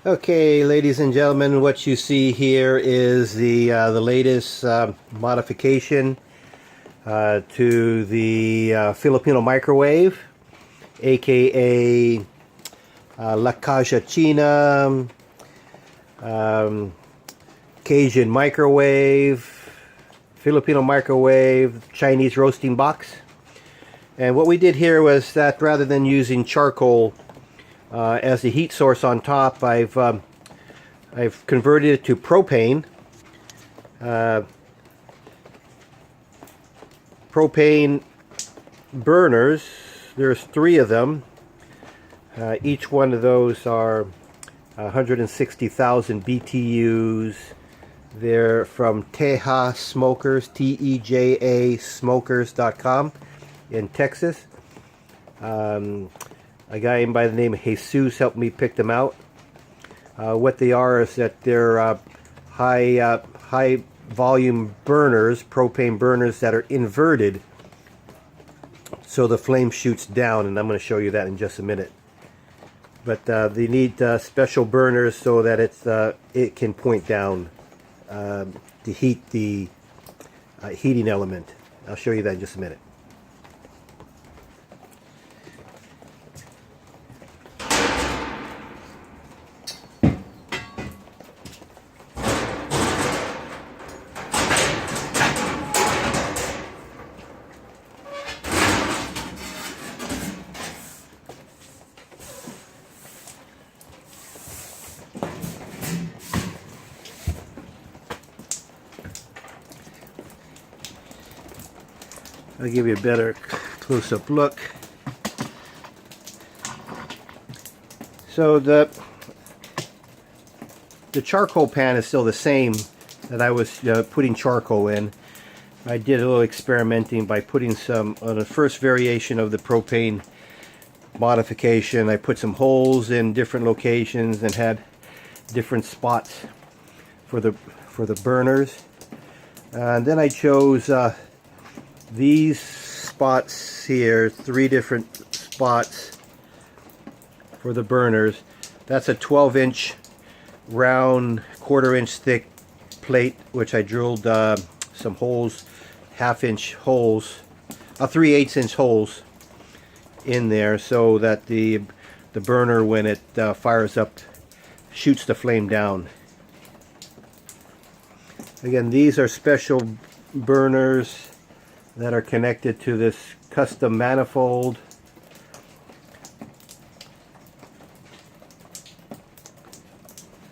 Okay, ladies and gentlemen, what you see here is the latest modification to the Filipino microwave, aka La Caja China, Cajun Microwave, Filipino microwave, Chinese roasting box. And what we did here was that rather than using charcoal as the heat source on top, I've converted it to propane. Propane burners. There's 3 of them. Each one of those are 160,000 BTUs. They're from Teja Smokers, T-E-J-A Smokers.com in Texas. A guy by the name of Jesus helped me pick them out. What they are is that they're high volume burners, propane burners that are inverted, so the flame shoots down, and I'm going to show you that in just a minute. But they need special burners so that it can point down to heat the heating element. I'll show you that in just a minute. I'll give you a better close-up look. So the charcoal pan is still the same that I was putting charcoal in. I did a little experimenting by putting some, on the first variation of the propane modification, I put some holes in different locations and had different spots for the burners. And then I chose these spots here, 3 different spots for the burners. That's a 12-inch round, 1/4-inch thick plate, which I drilled some holes, 1/2-inch holes, 3/8-inch holes in there, so that the burner, when it fires up, shoots the flame down. Again, these are special burners that are connected to this custom manifold.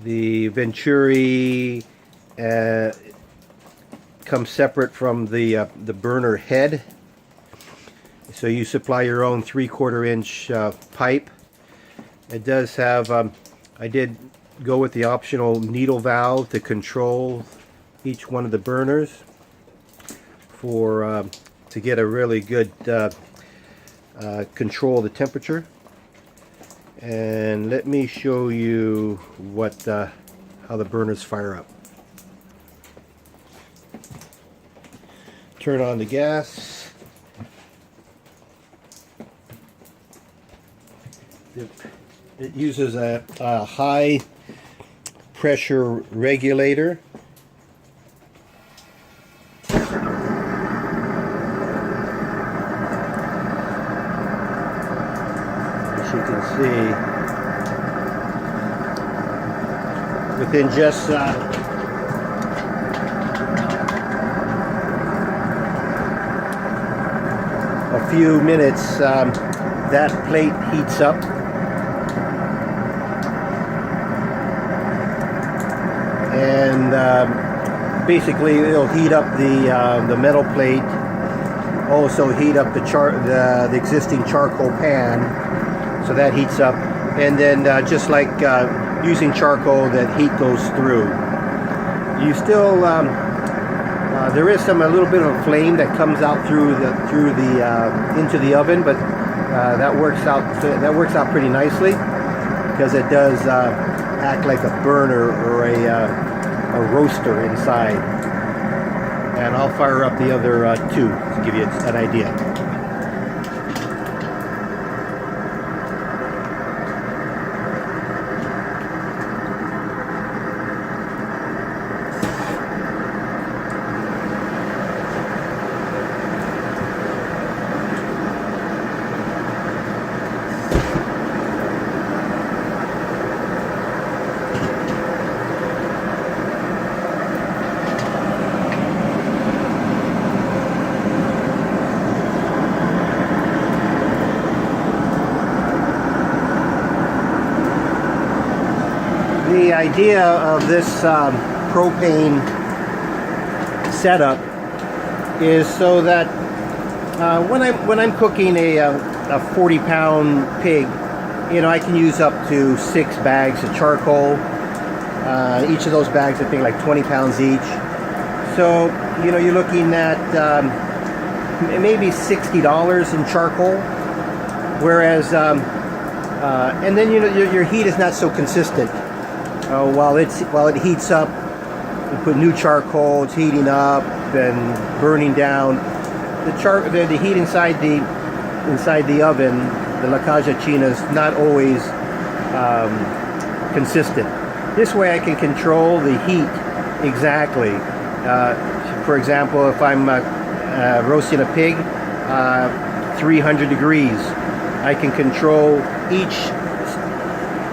The Venturi comes separate from the burner head, so you supply your own 3/4-inch pipe. It does have, I did go with the optional needle valve to control each one of the burners to get a really good control of the temperature. And let me show you how the burners fire up. Turn on the gas. It uses a high pressure regulator. You can see within just a few minutes, that plate heats up, and basically it'll heat up the metal plate, also heat up the existing charcoal pan. So that heats up, and then just like using charcoal, that heat goes through. You still there is a little bit of a flame that comes out through the into the oven, but that works out pretty nicely, because it does act like a burner or a roaster inside. And I'll fire up the other 2 to give you an idea. The idea of this propane setup is so that when I'm cooking a 40-pound pig, you know, I can use up to 6 bags of charcoal. Each of those bags, I think, like 20 pounds each. So, you know, you're looking at maybe $60 in charcoal. Whereas, and then, you know, your heat is not so consistent. While it heats up, you put new charcoal, it's heating up and burning down. The heat inside the oven, the Caja China, is not always consistent. This way I can control the heat exactly. For example, if I'm roasting a pig, 300 degrees, I can control each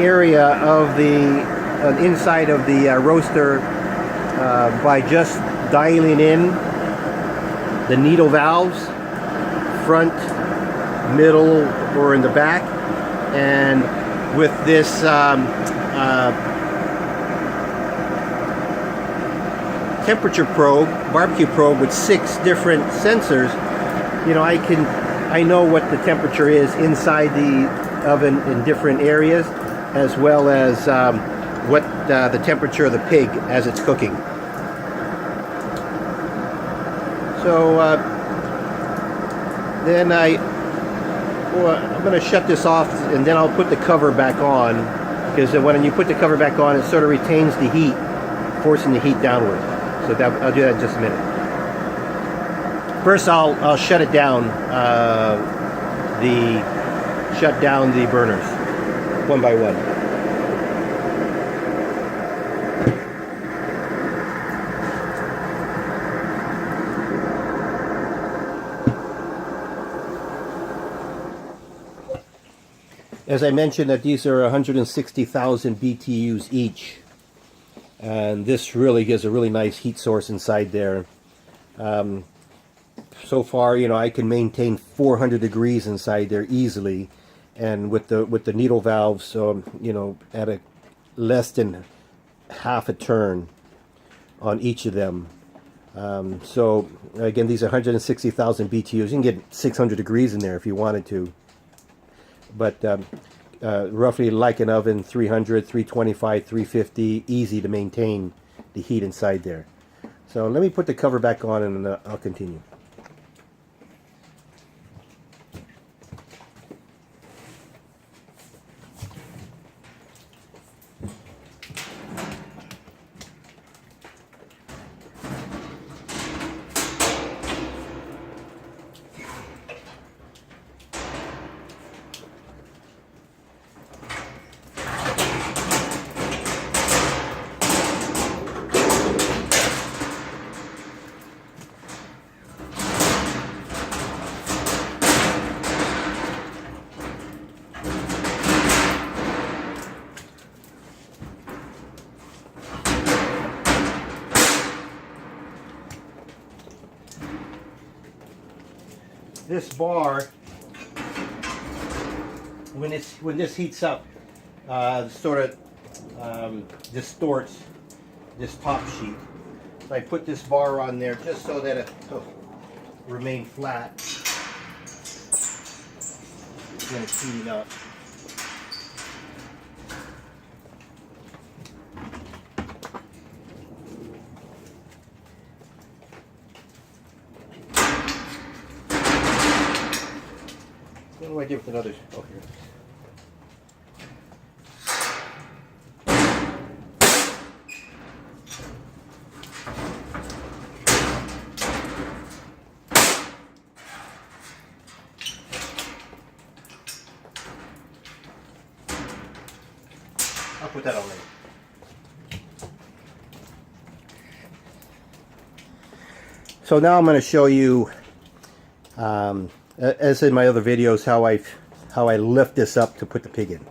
area of the inside of the roaster by just dialing in the needle valves, front, middle, or in the back. And with this temperature probe, barbecue probe with 6 different sensors, you know, I know what the temperature is inside the oven in different areas, as well as what the temperature of the pig as it's cooking. So then I'm going to shut this off, and then I'll put the cover back on, because when you put the cover back on, it sort of retains the heat, forcing the heat downward. So I'll do that in just a minute. First, I'll shut it down, shut down the burners, one by one. As I mentioned, that these are 160,000 BTUs each, and this really gives a really nice heat source inside there. So far, you know, I can maintain 400 degrees inside there easily, and with the needle valves, you know, at a less than half a turn on each of them. So again, these are 160,000 BTUs. You can get 600 degrees in there if you wanted to. But roughly like an oven, 300, 325, 350, easy to maintain the heat inside there. So let me put the cover back on, and I'll continue. This bar, when this heats up, sort of distorts this top sheet. So I put this bar on there just so that it will remain flat when it's heating up. What do I do with another? Oh, here. I'll put that on later. So now I'm going to show you, as in my other videos, how I lift this up to put the pig in.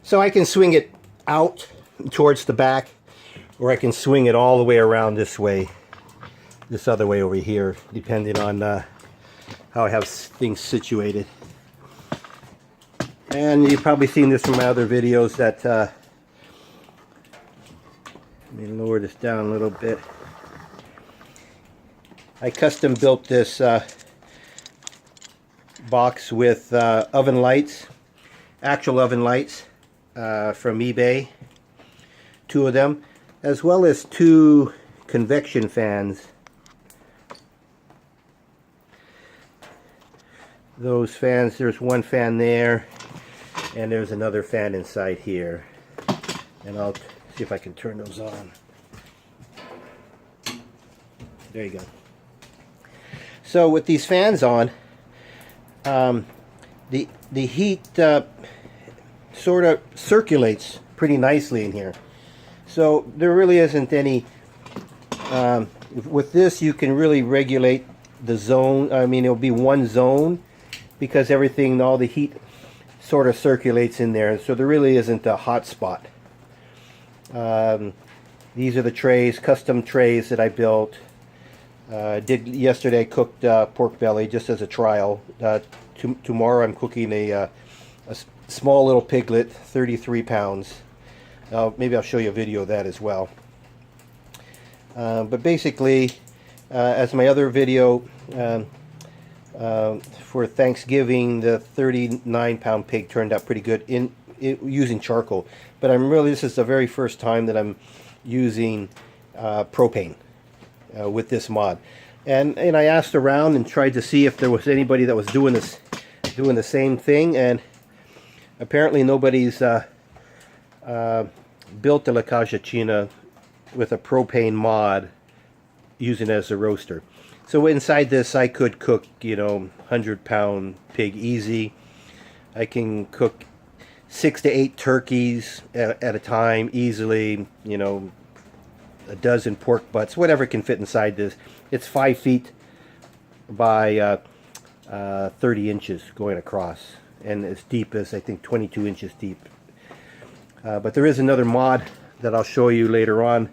So I can swing it out towards the back, or I can swing it all the way around this way, this other way over here, depending on how I have things situated. And you've probably seen this from my other videos that, let me lower this down a little bit. I custom built this box with oven lights, actual oven lights from eBay, 2 of them, as well as 2 convection fans. Those fans, there's one fan there, and there's another fan inside here. And I'll see if I can turn those on. There you go. So with these fans on, the heat sort of circulates pretty nicely in here. So there really isn't any, with this you can really regulate the zone. I mean, it'll be one zone because everything, all the heat sort of circulates in there. So there really isn't a hot spot. These are the trays, custom trays that I built. Did yesterday, cooked pork belly just as a trial. Tomorrow I'm cooking a small little piglet, 33 pounds. Maybe I'll show you a video of that as well. But basically, as my other video for Thanksgiving, the 39-pound pig turned out pretty good using charcoal. But this is the very first time that I'm using propane with this mod. And I asked around and tried to see if there was anybody that was doing the same thing, and apparently nobody's built a Caja China with a propane mod using it as a roaster. So inside this I could cook, 100-pound pig easy. I can cook 6 to 8 turkeys at a time easily, a dozen pork butts, whatever can fit inside this. It's 5 feet by 30 inches going across, and as deep as, I think, 22 inches deep. But there is another mod that I'll show you later on,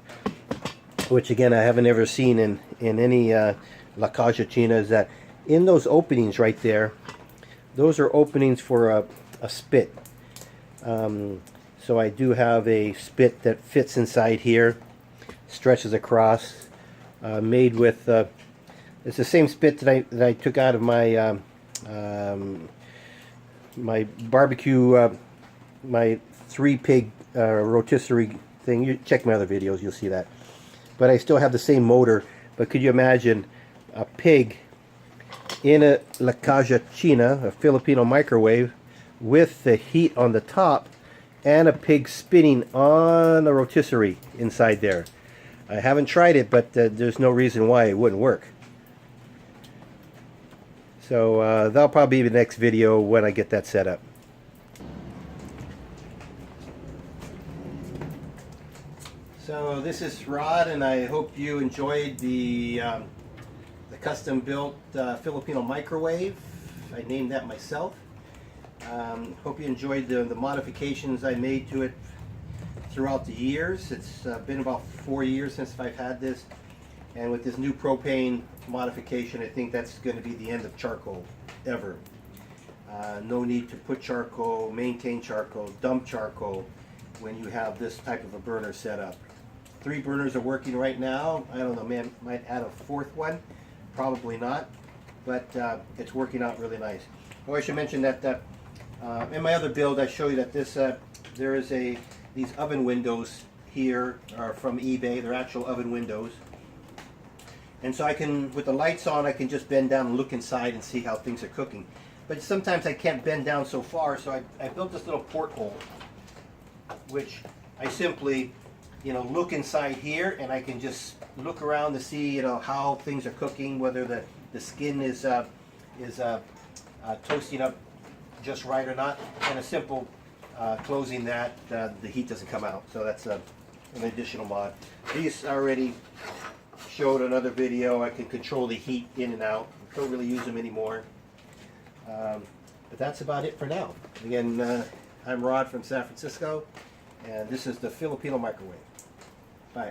which again I haven't ever seen in any La Caja China, is that in those openings right there, those are openings for a spit. So I do have a spit that fits inside here, stretches across, made with it's the same spit that I took out of my my barbecue, my 3-pig rotisserie thing. You check my other videos, you'll see that. But I still have the same motor. But could you imagine a pig in a La Caja China, a Filipino microwave, with the heat on the top and a pig spinning on a rotisserie inside there? I haven't tried it, but there's no reason why it wouldn't work. So that'll probably be the next video when I get that set up. So this is Rod, and I hope you enjoyed the custom built Filipino microwave. I named that myself. Hope you enjoyed the modifications I made to it throughout the years. It's been about 4 years since I've had this, and with this new propane modification, I think that's going to be the end of charcoal ever. No need to put charcoal, maintain charcoal, dump charcoal when you have this type of a burner set up. 3 burners are working right now. I don't know, man, might add a 4th one, probably not, but it's working out really nice. Oh, I should mention that in my other build I show you that this there is these oven windows here are from eBay. They're actual oven windows, and so I can, with the lights on, I can just bend down and look inside and see how things are cooking. But sometimes I can't bend down so far, so I built this little porthole, which I simply look inside here, and I can just look around to see how things are cooking, whether the skin is toasting up just right or not, and a simple closing that the heat doesn't come out. So that's an additional mod. These already showed another video. I can control the heat in and out. Don't really use them anymore. But that's about it for now. Again, I'm Rod from San Francisco, and this is the Filipino Microwave. Bye.